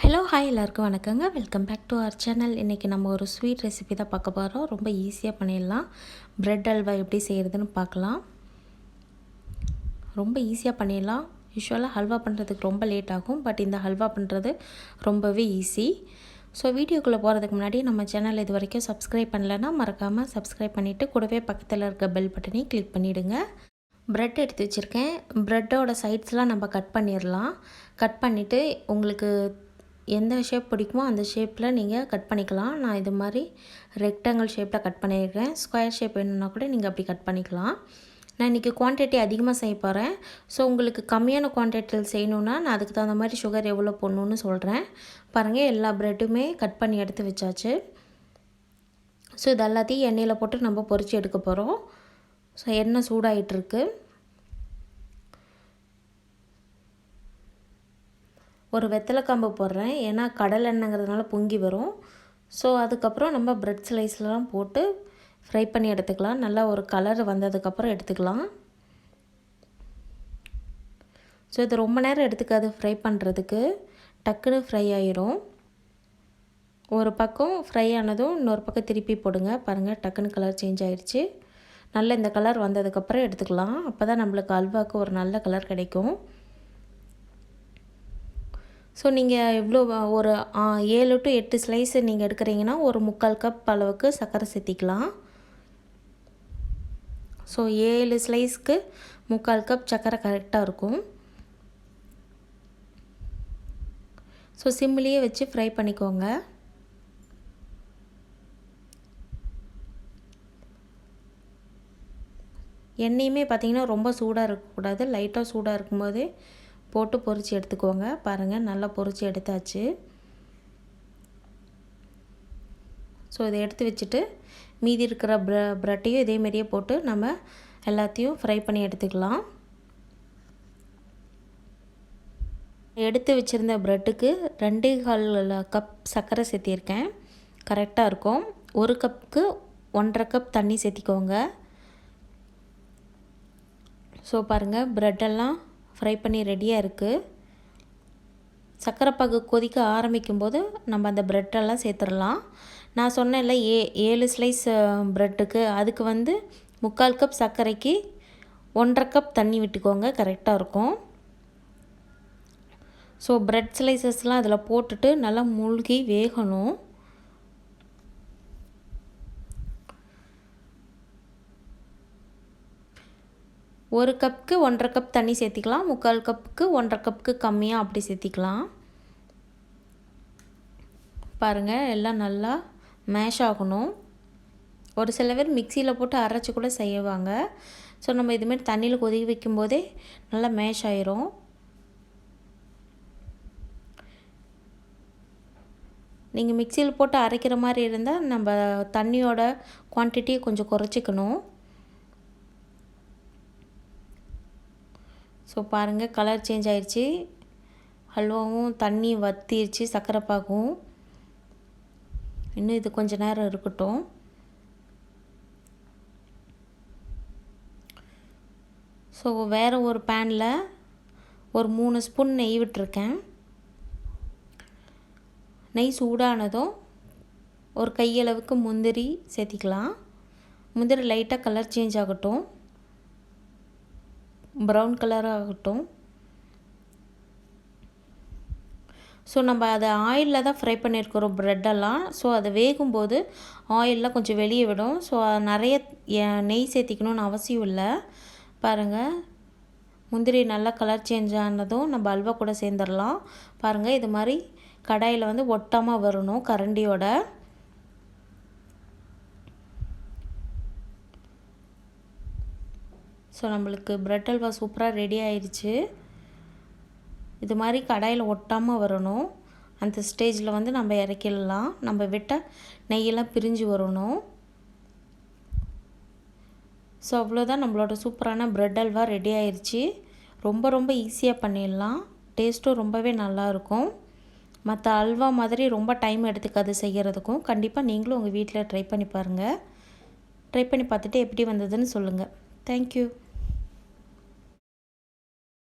Hello hi எல்லாருக்கும் வணக்கங்க. Welcome back to our channel. இன்றைக்கி நம்ம ஒரு ஸ்வீட் ரெசிபி தான் பார்க்க போகிறோம். ரொம்ப ஈஸியாக பண்ணிடலாம். ப்ரெட் அல்வா எப்படி செய்கிறதுன்னு பார்க்கலாம். ரொம்ப ஈஸியாக பண்ணிடலாம். யூஸ்வலாக ஹல்வா பண்ணுறதுக்கு ரொம்ப லேட் ஆகும், பட் இந்த ஹல்வா பண்ணுறது ரொம்பவே ஈஸி. ஸோ வீடியோக்குள்ளே போகிறதுக்கு முன்னாடி நம்ம சேனல் இது வரைக்கும் சப்ஸ்கிரைப் பண்ணலைன்னா மறக்காமல் சப்ஸ்கிரைப் பண்ணிவிட்டு கூடவே பக்கத்தில் இருக்க பெல் பட்டனையும் கிளிக் பண்ணிவிடுங்க. ப்ரெட் எடுத்து வச்சுருக்கேன். ப்ரெட்டோட சைட்ஸ்லாம் நம்ம கட் பண்ணிடலாம். கட் பண்ணிவிட்டு உங்களுக்கு எந்த ஷேப் பிடிக்குமோ அந்த ஷேப்பில் நீங்கள் கட் பண்ணிக்கலாம். நான் இது மாதிரி ரெக்டாங்கிள் ஷேப்பில் கட் பண்ணியிருக்கேன். ஸ்கொயர் ஷேப் வேணும்னா கூட நீங்கள் அப்படி கட் பண்ணிக்கலாம். நான் இன்றைக்கி குவான்டிட்டி அதிகமாக செய்ய போகிறேன். ஸோ உங்களுக்கு கம்மியான குவான்டிட்டியில் செய்யணுன்னா நான் அதுக்கு தகுந்த மாதிரி சுகர் எவ்வளோ போடணுன்னு சொல்கிறேன். பாருங்கள், எல்லா ப்ரெட்டுமே கட் பண்ணி எடுத்து வச்சாச்சு. ஸோ இது எல்லாத்தையும் எண்ணெயில் போட்டு நம்ம பொரித்து எடுக்க போகிறோம். ஸோ எண்ணெய் சூடாகிட்டுருக்கு. ஒரு வெத்தலை காம்பு போடுறேன், ஏன்னா கடலை எண்ணெய்ங்கிறதுனால பொங்கி வரும். ஸோ அதுக்கப்புறம் நம்ம ப்ரெட் ஸ்லைஸ்லாம் போட்டு ஃப்ரை பண்ணி எடுத்துக்கலாம். நல்லா ஒரு கலர் வந்ததுக்கப்புறம் எடுத்துக்கலாம். ஸோ இது ரொம்ப நேரம் எடுத்துக்காது ஃப்ரை பண்ணுறதுக்கு, டக்குன்னு ஃப்ரை ஆயிரும். ஒரு பக்கம் ஃப்ரை ஆனதும் இன்னொரு பக்கம் திருப்பி போடுங்க. பாருங்கள், டக்குன்னு கலர் சேஞ்ச் ஆகிடுச்சு. நல்ல இந்த கலர் வந்ததுக்கப்புறம் எடுத்துக்கலாம். அப்போ தான் நம்மளுக்கு அல்வாவுக்கு ஒரு நல்ல கலர் கிடைக்கும். ஸோ நீங்கள் இவ்வளோ ஒரு 7 to 8 ஸ்லைஸு நீங்கள் எடுக்கிறீங்கன்னா ஒரு 3/4 கப் அளவுக்கு சர்க்கரை சேர்த்திக்கலாம். ஸோ 7 ஸ்லைஸ்க்கு 3/4 கப் சர்க்கரை கரெக்டாக இருக்கும். ஸோ சிம்லேயே வச்சு ஃப்ரை பண்ணிக்கோங்க. எண்ணெயுமே பார்த்திங்கன்னா ரொம்ப சூடாக இருக்கக்கூடாது, லைட்டாக சூடாக இருக்கும்போதே போட்டு பொரித்து எடுத்துக்கோங்க. பாருங்கள், நல்லா பொரித்து எடுத்தாச்சு. ஸோ இதை எடுத்து வச்சுட்டு மீதி இருக்கிற ப்ரெட்டையும் இதேமாரியே போட்டு நம்ம எல்லாத்தையும் ஃப்ரை பண்ணி எடுத்துக்கலாம். எடுத்து வச்சுருந்த ப்ரெட்டுக்கு 2/4 கப் சர்க்கரை சேர்த்திருக்கேன். கரெக்டாக இருக்கும். 1 கப்புக்கு 1.5 கப் தண்ணி சேர்த்திக்கோங்க. ஸோ பாருங்கள், ப்ரெட்டெல்லாம் ஃப்ரை பண்ணி ரெடியாக இருக்குது. சர்க்கரை பாகு கொதிக்க ஆரம்பிக்கும்போது நம்ம அந்த ப்ரெட்டெல்லாம் சேர்த்துடலாம். நான் சொன்னேன்ல 7 ஸ்லைஸ் ப்ரெட்டுக்கு, அதுக்கு 3/4 கப் சர்க்கரைக்கு 1.5 கப் தண்ணி விட்டுக்கோங்க, கரெக்டாக இருக்கும். ஸோ ப்ரெட் ஸ்லைசஸ்லாம் அதில் போட்டுட்டு நல்லா மூழ்கி வேகணும். ஒரு கப்புக்கு 1.5 கப் தண்ணி சேர்த்திக்கலாம். 3/4 கப்புக்கு 1.5 கப்புக்கு கம்மியாக அப்படி சேர்த்திக்கலாம். பாருங்கள், எல்லாம் நல்லா மேஷ் ஆகணும். ஒரு சில பேர் மிக்சியில் போட்டு அரைச்சி கூட செய்வாங்க. ஸோ நம்ம இதுமாரி தண்ணியில் கொதிக்க வைக்கும்போதே நல்லா மேஷ் ஆயிரும். நீங்கள் மிக்சியில் போட்டு அரைக்கிற மாதிரி இருந்தால் நம்ம தண்ணியோட குவான்டிட்டியை கொஞ்சம் குறைச்சிக்கணும். ஸோ பாருங்கள், கலர் சேஞ்ச் ஆயிடுச்சு. ஹல்வாவும் தண்ணி வற்றிடுச்சு, சர்க்கரை பாகும். இன்னும் இது கொஞ்சம் நேரம் இருக்கட்டும். ஸோ வேறு ஒரு பேனில் ஒரு 3 ஸ்பூன் நெய் விட்டுருக்கேன். நெய் சூடானதும் ஒரு கையளவுக்கு முந்திரி சேர்த்திக்கலாம். முந்திரி லைட்டாக கலர் சேஞ்ச் ஆகட்டும், ப்ரௌன் கலர் ஆகட்டும். ஸோ நம்ம அதை ஆயிலில் தான் ஃப்ரை பண்ணியிருக்கிறோம் ப்ரெட்டெல்லாம். ஸோ அது வேகும்போது ஆயிலெலாம் கொஞ்சம் வெளியே விடும். ஸோ நிறைய நெய் சேர்த்திக்கணும்னு அவசியம் இல்லை. பாருங்கள், முந்திரி நல்லா கலர் சேஞ்ச் ஆனதும் நம்ம அல்வா கூட சேர்ந்துடலாம். பாருங்கள், இது மாதிரி கடாயில் ஒட்டாமல் வரணும் கரண்டியோட. ஸோ நம்மளுக்கு ப்ரெட் அல்வா சூப்பராக ரெடி ஆயிடுச்சு. இது மாதிரி கடாயில் ஒட்டாமல் வரணும். அந்த ஸ்டேஜில் நம்ம இறக்கிடலாம். நம்ம விட்டால் நெய்யெல்லாம் பிரிஞ்சு வரணும். ஸோ அவ்வளோதான், நம்மளோட சூப்பரான ப்ரெட் அல்வா ரெடி ஆயிடுச்சு. ரொம்ப ரொம்ப ஈஸியாக பண்ணிடலாம். டேஸ்ட்டும் ரொம்பவே நல்லாயிருக்கும். மற்ற அல்வா மாதிரி ரொம்ப டைம் எடுத்துக்காது செய்கிறதுக்கும். கண்டிப்பாக நீங்களும் உங்கள் வீட்டில் ட்ரை பண்ணி பாருங்கள். ட்ரை பண்ணி பார்த்துட்டு எப்படி வந்ததுன்னு சொல்லுங்கள். தேங்க்யூ.